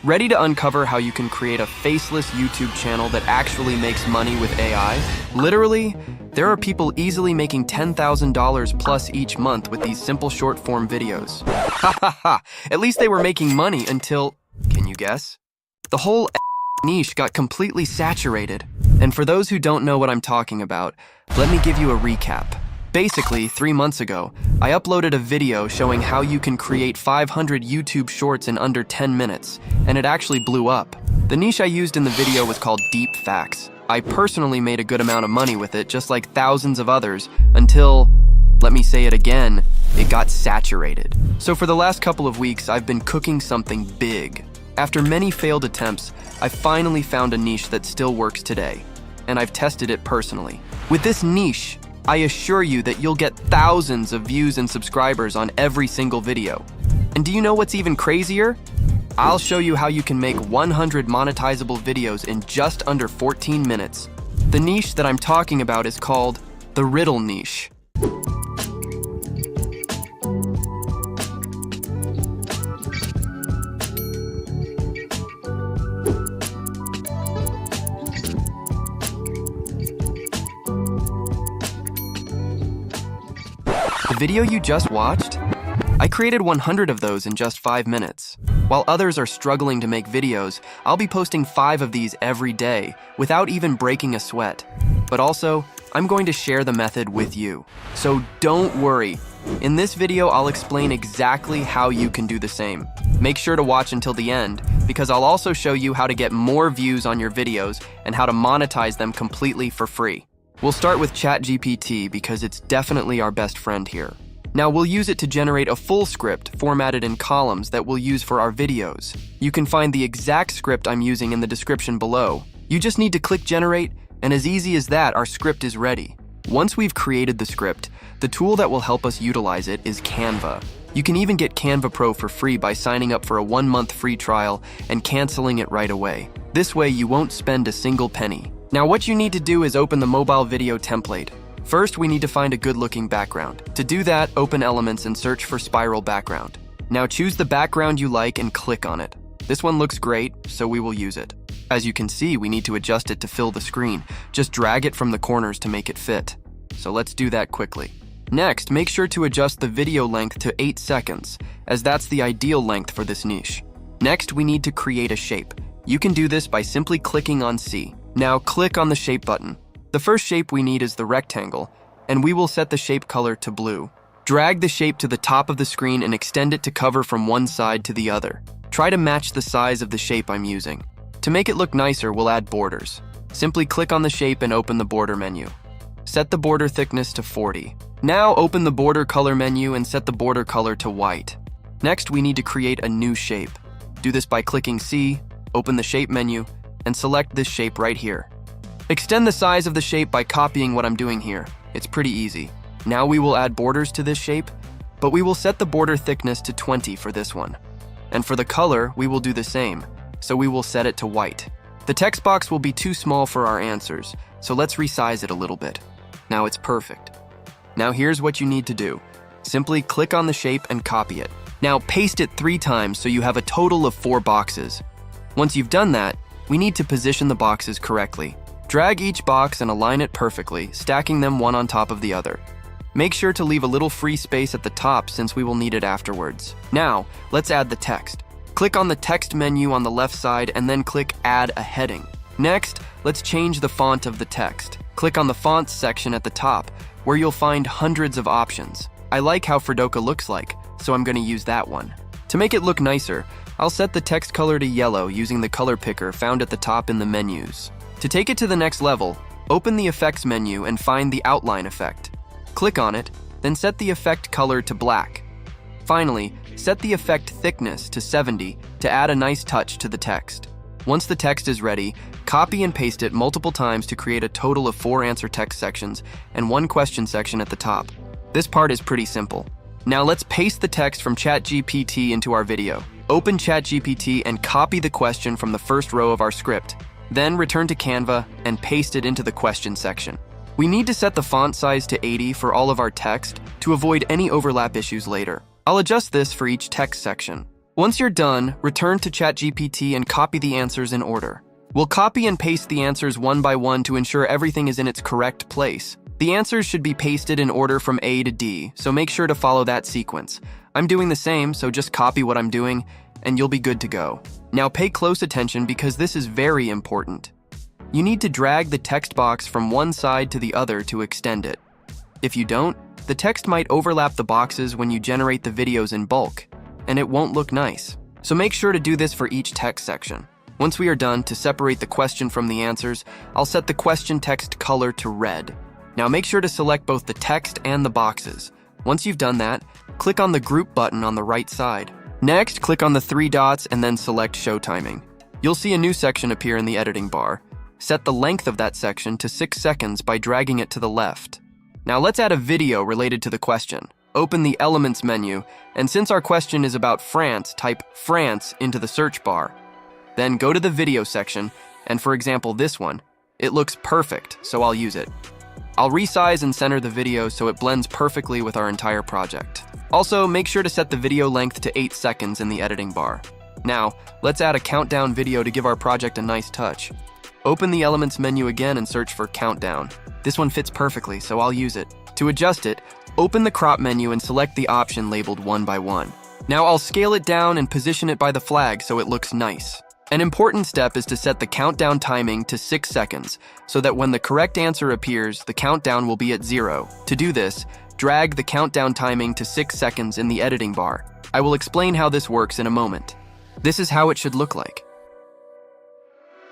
Ready to uncover how you can create a faceless YouTube channel that actually makes money with AI? Literally, there are people easily making $10,000 plus each month with these simple short-form videos. Ha ha ha! At least they were making money until... Can you guess? The whole niche got completely saturated. And for those who don't know what I'm talking about, let me give you a recap. Basically, 3 months ago, I uploaded a video showing how you can create 500 YouTube shorts in under 10 minutes, and it actually blew up. The niche I used in the video was called Deep Facts. I personally made a good amount of money with it, just like thousands of others, until, let me say it again, it got saturated. So for the last couple of weeks, I've been cooking something big. After many failed attempts, I finally found a niche that still works today, and I've tested it personally. With this niche, I assure you that you'll get thousands of views and subscribers on every single video. And do you know what's even crazier? I'll show you how you can make 100 monetizable videos in just under 14 minutes. The niche that I'm talking about is called the riddle niche. The video you just watched? I created 100 of those in just 5 minutes. While others are struggling to make videos, I'll be posting 5 of these every day without even breaking a sweat. But also, I'm going to share the method with you. So don't worry. In this video, I'll explain exactly how you can do the same. Make sure to watch until the end, because I'll also show you how to get more views on your videos and how to monetize them completely for free. We'll start with ChatGPT because it's definitely our best friend here. Now we'll use it to generate a full script formatted in columns that we'll use for our videos. You can find the exact script I'm using in the description below. You just need to click generate, and as easy as that, our script is ready. Once we've created the script, the tool that will help us utilize it is Canva. You can even get Canva Pro for free by signing up for a 1-month free trial and canceling it right away. This way you won't spend a single penny. Now what you need to do is open the mobile video template. First, we need to find a good-looking background. To do that, open Elements and search for Spiral Background. Now choose the background you like and click on it. This one looks great, so we will use it. As you can see, we need to adjust it to fill the screen. Just drag it from the corners to make it fit. So let's do that quickly. Next, make sure to adjust the video length to 8 seconds, as that's the ideal length for this niche. Next, we need to create a shape. You can do this by simply clicking on C. Now click on the shape button. The first shape we need is the rectangle, and we will set the shape color to blue. Drag the shape to the top of the screen and extend it to cover from one side to the other. Try to match the size of the shape I'm using. To make it look nicer, we'll add borders. Simply click on the shape and open the border menu. Set the border thickness to 40. Now open the border color menu and set the border color to white. Next, we need to create a new shape. Do this by clicking C, open the shape menu, and select this shape right here. Extend the size of the shape by copying what I'm doing here. It's pretty easy. Now we will add borders to this shape, but we will set the border thickness to 20 for this one. And for the color, we will do the same, so we will set it to white. The text box will be too small for our answers, so let's resize it a little bit. Now it's perfect. Now here's what you need to do. Simply click on the shape and copy it. Now paste it 3 times so you have a total of 4 boxes. Once you've done that, we need to position the boxes correctly. Drag each box and align it perfectly, stacking them one on top of the other. Make sure to leave a little free space at the top since we will need it afterwards. Now, let's add the text. Click on the text menu on the left side and then click Add a Heading. Next, let's change the font of the text. Click on the Fonts section at the top, where you'll find hundreds of options. I like how Fredoka looks like, so I'm going to use that one. To make it look nicer, I'll set the text color to yellow using the color picker found at the top in the menus. To take it to the next level, open the Effects menu and find the Outline effect. Click on it, then set the effect color to black. Finally, set the effect thickness to 70 to add a nice touch to the text. Once the text is ready, copy and paste it multiple times to create a total of 4 answer text sections and 1 question section at the top. This part is pretty simple. Now let's paste the text from ChatGPT into our video. Open ChatGPT and copy the question from the first row of our script. Then return to Canva and paste it into the question section. We need to set the font size to 80 for all of our text to avoid any overlap issues later. I'll adjust this for each text section. Once you're done, return to ChatGPT and copy the answers in order. We'll copy and paste the answers one by one to ensure everything is in its correct place. The answers should be pasted in order from A to D, so make sure to follow that sequence. I'm doing the same, so just copy what I'm doing, and you'll be good to go. Now pay close attention because this is very important. You need to drag the text box from one side to the other to extend it. If you don't, the text might overlap the boxes when you generate the videos in bulk, and it won't look nice. So make sure to do this for each text section. Once we are done, to separate the question from the answers, I'll set the question text color to red. Now make sure to select both the text and the boxes. Once you've done that, click on the group button on the right side. Next, click on the 3 dots and then select show timing. You'll see a new section appear in the editing bar. Set the length of that section to 6 seconds by dragging it to the left. Now let's add a video related to the question. Open the Elements menu, and since our question is about France, type France into the search bar. Then go to the video section, and for example this one, it looks perfect, so I'll use it. I'll resize and center the video so it blends perfectly with our entire project. Also, make sure to set the video length to 8 seconds in the editing bar. Now, let's add a countdown video to give our project a nice touch. Open the Elements menu again and search for Countdown. This one fits perfectly, so I'll use it. To adjust it, open the crop menu and select the option labeled 1 by 1. Now I'll scale it down and position it by the flag so it looks nice. An important step is to set the countdown timing to 6 seconds, so that when the correct answer appears, the countdown will be at 0. To do this, drag the countdown timing to 6 seconds in the editing bar. I will explain how this works in a moment. This is how it should look like.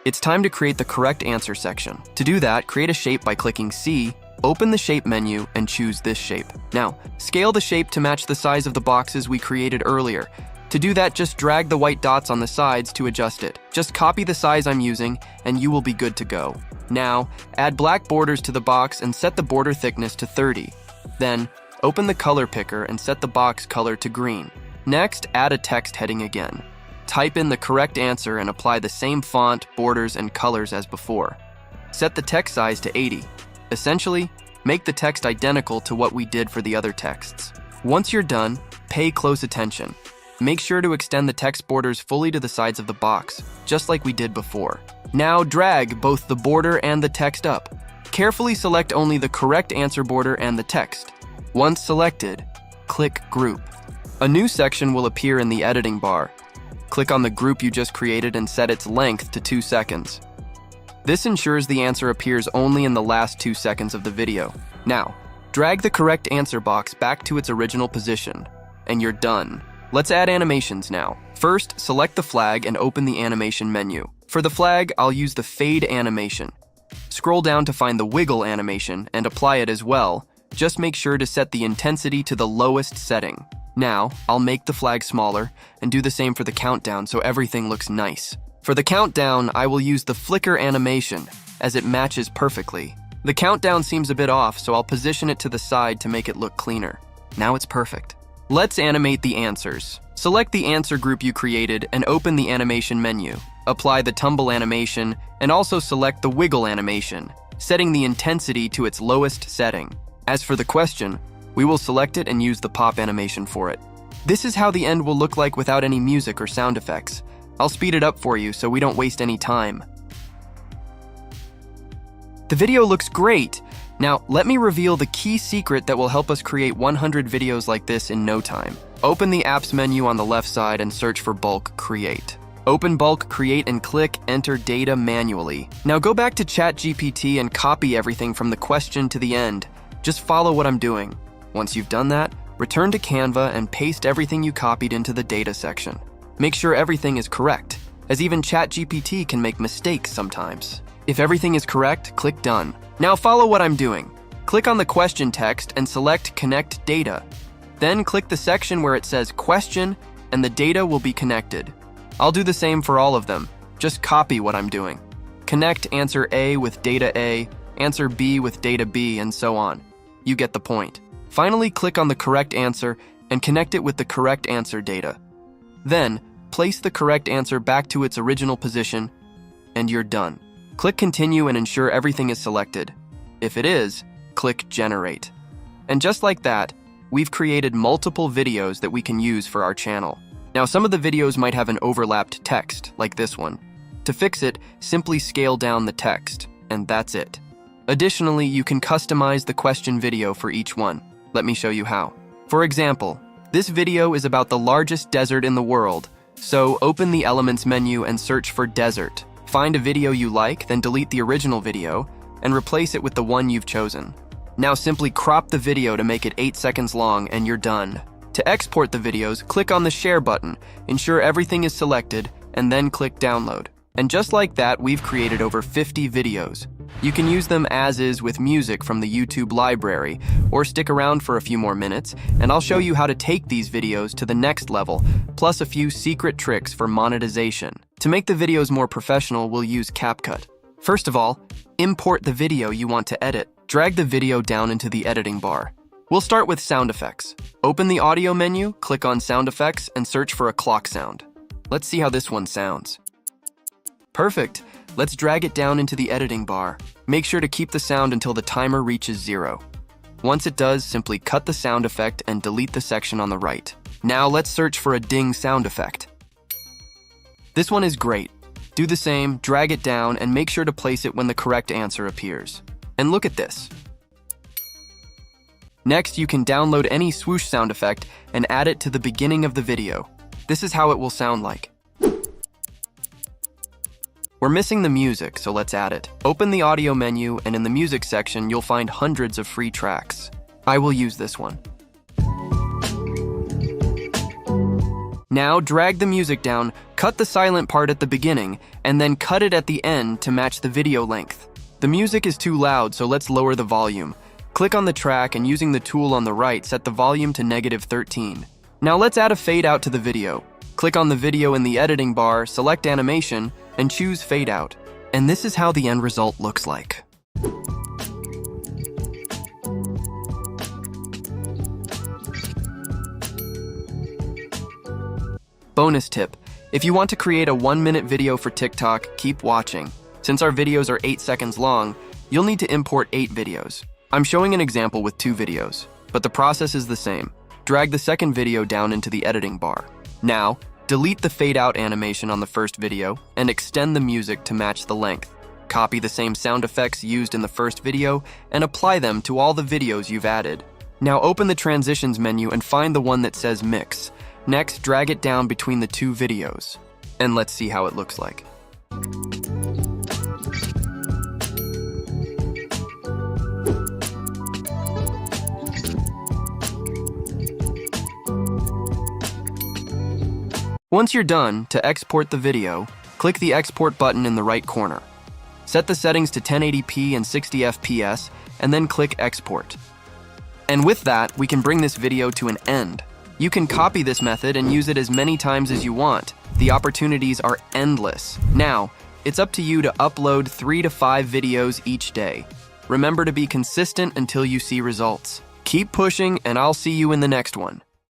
It's time to create the correct answer section. To do that, create a shape by clicking C, open the shape menu, and choose this shape. Now, scale the shape to match the size of the boxes we created earlier. To do that, just drag the white dots on the sides to adjust it. Just copy the size I'm using, and you will be good to go. Now, add black borders to the box and set the border thickness to 30. Then, open the color picker and set the box color to green. Next, add a text heading again. Type in the correct answer and apply the same font, borders, and colors as before. Set the text size to 80. Essentially, make the text identical to what we did for the other texts. Once you're done, pay close attention. Make sure to extend the text borders fully to the sides of the box, just like we did before. Now drag both the border and the text up. Carefully select only the correct answer border and the text. Once selected, click Group. A new section will appear in the editing bar. Click on the group you just created and set its length to 2 seconds. This ensures the answer appears only in the last 2 seconds of the video. Now, drag the correct answer box back to its original position, and you're done. Let's add animations now. First, select the flag and open the animation menu. For the flag, I'll use the fade animation. Scroll down to find the wiggle animation and apply it as well. Just make sure to set the intensity to the lowest setting. Now, I'll make the flag smaller and do the same for the countdown so everything looks nice. For the countdown, I will use the flicker animation as it matches perfectly. The countdown seems a bit off, so I'll position it to the side to make it look cleaner. Now it's perfect. Let's animate the answers. Select the answer group you created and open the animation menu. Apply the tumble animation and also select the wiggle animation, setting the intensity to its lowest setting. As for the question, we will select it and use the pop animation for it. This is how the end will look like without any music or sound effects. I'll speed it up for you so we don't waste any time. The video looks great. Now, let me reveal the key secret that will help us create 100 videos like this in no time. Open the Apps menu on the left side and search for Bulk Create. Open Bulk Create and click Enter Data manually. Now go back to ChatGPT and copy everything from the question to the end. Just follow what I'm doing. Once you've done that, return to Canva and paste everything you copied into the data section. Make sure everything is correct, as even ChatGPT can make mistakes sometimes. If everything is correct, click Done. Now follow what I'm doing. Click on the question text and select Connect Data. Then click the section where it says Question and the data will be connected. I'll do the same for all of them. Just copy what I'm doing. Connect answer A with data A, answer B with data B, and so on. You get the point. Finally, click on the correct answer and connect it with the correct answer data. Then, place the correct answer back to its original position, and you're done. Click Continue and ensure everything is selected. If it is, click Generate. And just like that, we've created multiple videos that we can use for our channel. Now, some of the videos might have an overlapped text, like this one. To fix it, simply scale down the text, and that's it. Additionally, you can customize the question video for each one. Let me show you how. For example, this video is about the largest desert in the world, so open the Elements menu and search for desert. Find a video you like, then delete the original video, and replace it with the one you've chosen. Now simply crop the video to make it 8 seconds long, and you're done. To export the videos, click on the Share button, ensure everything is selected, and then click Download. And just like that, we've created over 50 videos. You can use them as is with music from the YouTube library, or stick around for a few more minutes, and I'll show you how to take these videos to the next level, plus a few secret tricks for monetization. To make the videos more professional, we'll use CapCut. First of all, import the video you want to edit. Drag the video down into the editing bar. We'll start with sound effects. Open the audio menu, click on sound effects, and search for a clock sound. Let's see how this one sounds. Perfect. Let's drag it down into the editing bar. Make sure to keep the sound until the timer reaches 0. Once it does, simply cut the sound effect and delete the section on the right. Now let's search for a ding sound effect. This one is great. Do the same, drag it down, and make sure to place it when the correct answer appears. And look at this. Next, you can download any swoosh sound effect and add it to the beginning of the video. This is how it will sound like. We're missing the music, so let's add it. Open the audio menu, and in the music section, you'll find hundreds of free tracks. I will use this one. Now, drag the music down, cut the silent part at the beginning, and then cut it at the end to match the video length. The music is too loud, so let's lower the volume. Click on the track, and using the tool on the right, set the volume to -13. Now let's add a fade out to the video. Click on the video in the editing bar, select animation, and choose fade out. And this is how the end result looks like. Bonus tip: if you want to create a 1-minute video for TikTok, keep watching. Since our videos are 8 seconds long, you'll need to import 8 videos. I'm showing an example with 2 videos, but the process is the same. Drag the second video down into the editing bar. Now, delete the fade out animation on the first video and extend the music to match the length. Copy the same sound effects used in the first video and apply them to all the videos you've added. Now open the transitions menu and find the one that says mix. Next, drag it down between the 2 videos. And let's see how it looks like. Once you're done, to export the video, click the export button in the right corner. Set the settings to 1080p and 60 FPS, and then click export. And with that, we can bring this video to an end. You can copy this method and use it as many times as you want. The opportunities are endless. Now, it's up to you to upload 3 to 5 videos each day. Remember to be consistent until you see results. Keep pushing, and I'll see you in the next one.